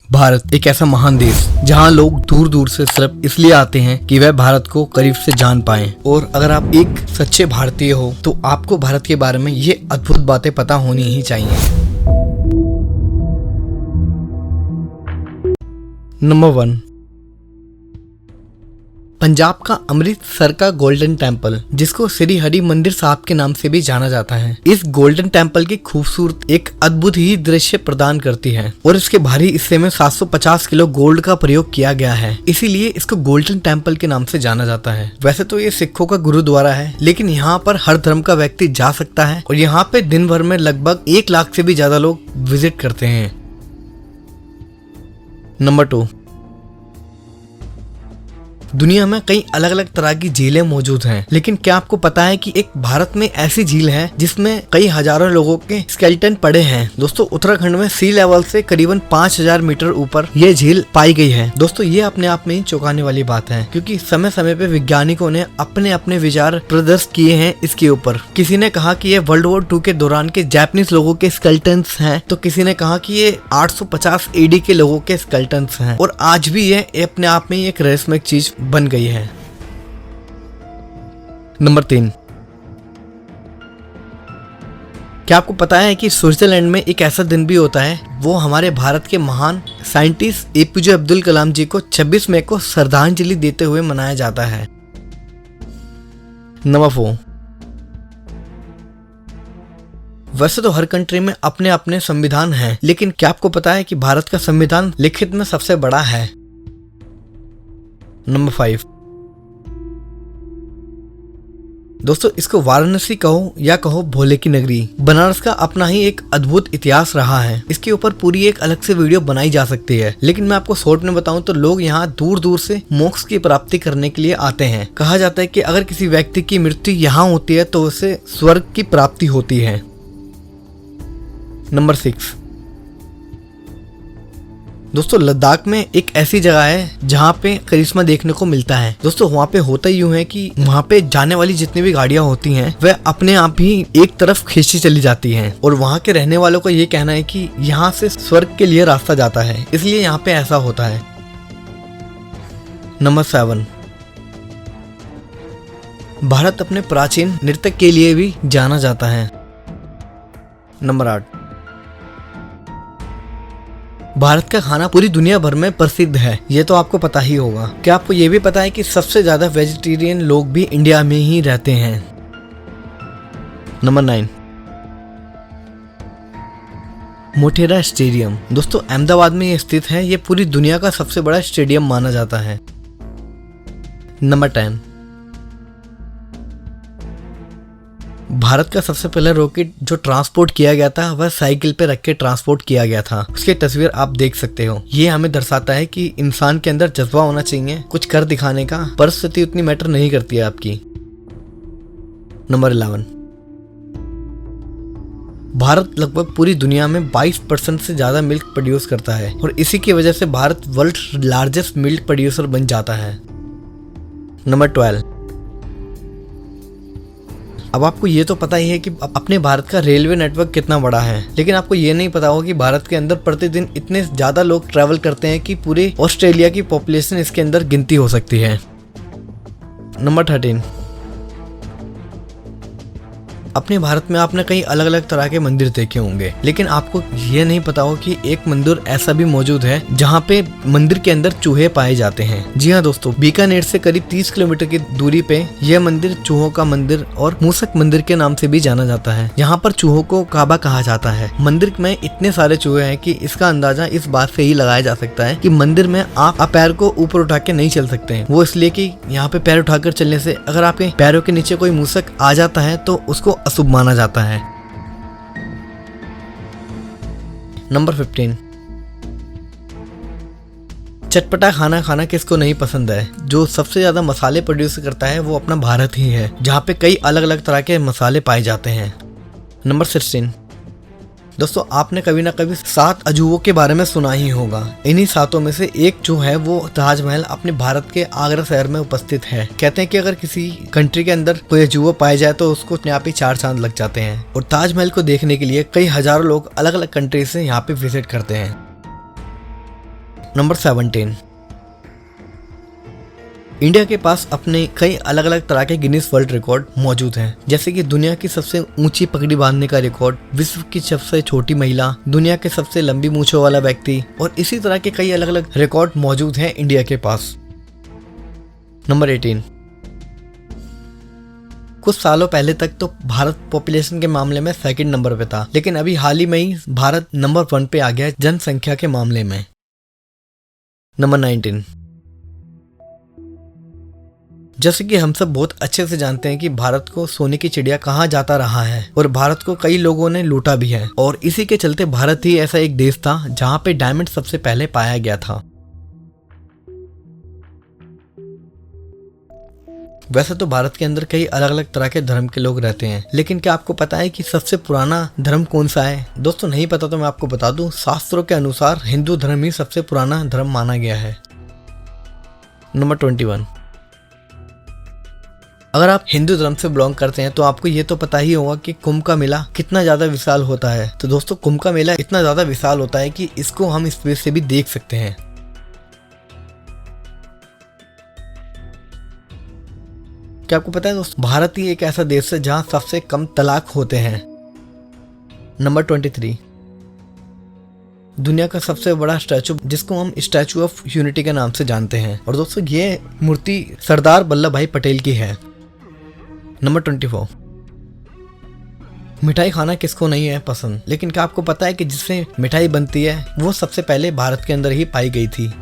भारत एक ऐसा महान देश जहां लोग दूर दूर से सिर्फ इसलिए आते हैं कि वह भारत को करीब से जान पाएं। और अगर आप एक सच्चे भारतीय हो तो आपको भारत के बारे में ये अद्भुत बातें पता होनी ही चाहिए। नंबर 1, पंजाब का अमृतसर का गोल्डन टेम्पल, जिसको श्री हरि मंदिर साहब के नाम से भी जाना जाता है। इस गोल्डन टेम्पल की खूबसूरत एक अद्भुत ही दृश्य प्रदान करती है और इसके भारी हिस्से में 750 किलो गोल्ड का प्रयोग किया गया है, इसीलिए इसको गोल्डन टेम्पल के नाम से जाना जाता है। वैसे तो ये सिखों का गुरुद्वारा है, लेकिन यहाँ पर हर धर्म का व्यक्ति जा सकता है और यहाँ पे दिन भर में लगभग 1 लाख से भी ज्यादा लोग विजिट करते हैं। नंबर 2, दुनिया में कई अलग अलग तरह की झीलें मौजूद हैं, लेकिन क्या आपको पता है कि एक भारत में ऐसी झील है जिसमें कई हजारों लोगों के स्केलेटन पड़े हैं। दोस्तों, उत्तराखंड में सी लेवल से करीबन 5000 मीटर ऊपर ये झील पाई गई है। दोस्तों, ये अपने आप में ही चौंकाने वाली बात है, क्योंकि समय समय पे वैज्ञानिकों ने अपने अपने विचार प्रदर्शित किए हैं इसके ऊपर। किसी ने कहा कि ये वर्ल्ड वॉर 2 के दौरान के जापानीज लोगों के स्केलेटन्स हैं, तो किसी ने कहा कि ये 850 AD के लोगों के स्केलेटन्स हैं, और आज भी ये अपने आप में ही एक रहस्यमय चीज बन गई है। नंबर 3, क्या आपको पता है कि स्विट्जरलैंड में एक ऐसा दिन भी होता है, वो हमारे भारत के महान साइंटिस्ट APJ अब्दुल कलाम जी को 26 मई को श्रद्धांजलि देते हुए मनाया जाता है। नंबर 4, वैसे तो हर कंट्री में अपने अपने संविधान हैं, लेकिन क्या आपको पता है कि भारत का संविधान लिखित में सबसे बड़ा है। नंबर 5, दोस्तों, इसको वाराणसी कहो या कहो भोले की नगरी, बनारस का अपना ही एक अद्भुत इतिहास रहा है। इसके ऊपर पूरी एक अलग से वीडियो बनाई जा सकती है, लेकिन मैं आपको शॉर्ट में बताऊं तो लोग यहाँ दूर दूर से मोक्ष की प्राप्ति करने के लिए आते हैं। कहा जाता है कि अगर किसी व्यक्ति की मृत्यु यहाँ होती है तो उसे स्वर्ग की प्राप्ति होती है। नंबर 6, दोस्तों, लद्दाख में एक ऐसी जगह है जहाँ पे करिश्मा देखने को मिलता है। दोस्तों, वहाँ पे होता यूं है कि वहाँ पे जाने वाली जितनी भी गाड़ियाँ होती हैं वह अपने आप ही एक तरफ खींची चली जाती हैं, और वहाँ के रहने वालों का ये कहना है कि यहाँ से स्वर्ग के लिए रास्ता जाता है, इसलिए यहाँ पे ऐसा होता है। नंबर 7, भारत अपने प्राचीन नृत्य के लिए भी जाना जाता है। नंबर 8, भारत का खाना पूरी दुनिया भर में प्रसिद्ध है, ये तो आपको पता ही होगा। क्या आपको ये भी पता है कि सबसे ज्यादा वेजिटेरियन लोग भी इंडिया में ही रहते हैं। नंबर 9, मोटेरा स्टेडियम, दोस्तों अहमदाबाद में ये स्थित है। ये पूरी दुनिया का सबसे बड़ा स्टेडियम माना जाता है। नंबर 10, भारत का सबसे पहला रॉकेट जो ट्रांसपोर्ट किया गया था वह साइकिल पे रख के ट्रांसपोर्ट किया गया था। उसकी तस्वीर आप देख सकते हो। ये हमें दर्शाता है कि इंसान के अंदर जज्बा होना चाहिए कुछ कर दिखाने का। परिस्थिति उतनी मैटर नहीं करती है आपकी। नंबर 11, भारत लगभग पूरी दुनिया में 22% से ज्यादा मिल्क प्रोड्यूस करता है, और इसी की वजह से Bharat world largest milk producer बन जाता है। नंबर 12, अब आपको ये तो पता ही है कि अपने भारत का रेलवे नेटवर्क कितना बड़ा है, लेकिन आपको ये नहीं पता होगा कि भारत के अंदर प्रतिदिन इतने ज्यादा लोग ट्रैवल करते हैं कि पूरे ऑस्ट्रेलिया की पॉपुलेशन इसके अंदर गिनती हो सकती है। नंबर 13, अपने भारत में आपने कई अलग अलग तरह के मंदिर देखे होंगे, लेकिन आपको ये नहीं पता हो कि एक मंदिर ऐसा भी मौजूद है जहाँ पे मंदिर के अंदर चूहे पाए जाते हैं। जी हाँ दोस्तों, बीकानेर से करीब 30 किलोमीटर की दूरी पे यह मंदिर चूहों का मंदिर और मूसक मंदिर के नाम से भी जाना जाता है। यहाँ पर चूहों को काबा कहा जाता है। मंदिर में इतने सारे चूहे हैं कि इसका अंदाजा इस बात से ही लगाया जा सकता है कि मंदिर में आप पैर को ऊपर उठा के नहीं चल सकते हैं। वो इसलिए कि यहाँ पे पैर उठाकर चलने से अगर आपके पैरों के नीचे कोई मूसक आ जाता है तो उसको अशुभ माना जाता है। नंबर 15, चटपटा खाना खाना किसको नहीं पसंद है। जो सबसे ज्यादा मसाले प्रोड्यूस करता है वो अपना भारत ही है, जहाँ पे कई अलग अलग तरह के मसाले पाए जाते हैं। नंबर 16, दोस्तों आपने कभी ना कभी 7 अजूबों के बारे में सुना ही होगा। इन्हीं 7 में से एक जो है वो ताजमहल अपने भारत के आगरा शहर में उपस्थित है। कहते हैं कि अगर किसी कंट्री के अंदर कोई अजूबा पाया जाए तो उसको अपने आप ही 4 चांद लग जाते हैं। और ताजमहल को देखने के लिए कई हजारों लोग अलग अलग कंट्री से यहाँ पे विजिट करते हैं। नंबर 17, इंडिया के पास अपने कई अलग अलग तरह के गिनीज वर्ल्ड रिकॉर्ड मौजूद हैं, जैसे कि दुनिया की सबसे ऊंची पगड़ी बांधने का रिकॉर्ड, विश्व की सबसे छोटी महिला, दुनिया के सबसे लंबी मूंछों वाला व्यक्ति और इसी तरह के कई अलग अलग रिकॉर्ड मौजूद हैं इंडिया के पास। नंबर 18, कुछ सालों पहले तक तो भारत पॉपुलेशन के मामले में सेकंड नंबर पे था, लेकिन अभी हाल ही में ही भारत नंबर 1 पे आ गया जनसंख्या के मामले में। नंबर 19, जैसे कि हम सब बहुत अच्छे से जानते हैं कि भारत को सोने की चिड़िया कहा जाता रहा है और भारत को कई लोगों ने लूटा भी है, और इसी के चलते भारत ही ऐसा एक देश था जहां पे डायमंड सबसे पहले पाया गया था। वैसे तो भारत के अंदर कई अलग अलग तरह के धर्म के लोग रहते हैं, लेकिन क्या आपको पता है कि सबसे पुराना धर्म कौन सा है? दोस्तों नहीं पता तो मैं आपको बता दूं, शास्त्रों के अनुसार हिंदू धर्म ही सबसे पुराना धर्म माना गया है। नंबर 21, अगर आप हिंदू धर्म से बिलोंग करते हैं तो आपको ये तो पता ही होगा कि कुंभ का मेला कितना ज्यादा विशाल होता है। तो दोस्तों कुंभ का मेला इतना ज्यादा विशाल होता है कि इसको हम स्पेस से भी देख सकते हैं। क्या आपको पता है दोस्तों, भारत ही एक ऐसा देश है जहां सबसे कम तलाक होते हैं। नंबर 23, दुनिया का सबसे बड़ा स्टैचू जिसको हम स्टैचू ऑफ यूनिटी के नाम से जानते हैं, और दोस्तों ये मूर्ति सरदार वल्लभ भाई पटेल की है। नंबर 24, मिठाई खाना किसको नहीं है पसंद, लेकिन क्या आपको पता है कि जिससे मिठाई बनती है वो सबसे पहले भारत के अंदर ही पाई गई थी।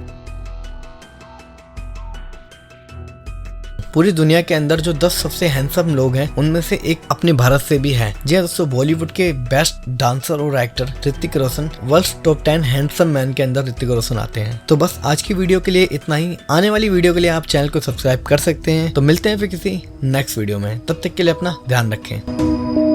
पूरी दुनिया के अंदर जो 10 सबसे हैंडसम लोग हैं उनमें से एक अपने भारत से भी है। जी हाँ दोस्तों, बॉलीवुड के बेस्ट डांसर और actor Hrithik Roshan world top 10 handsome man के अंदर ऋतिक रोशन आते हैं। तो बस आज की वीडियो के लिए इतना ही। आने वाली वीडियो के लिए आप चैनल को सब्सक्राइब कर सकते हैं। तो मिलते हैं फिर किसी नेक्स्ट वीडियो में, तब तक के लिए अपना ध्यान रखें।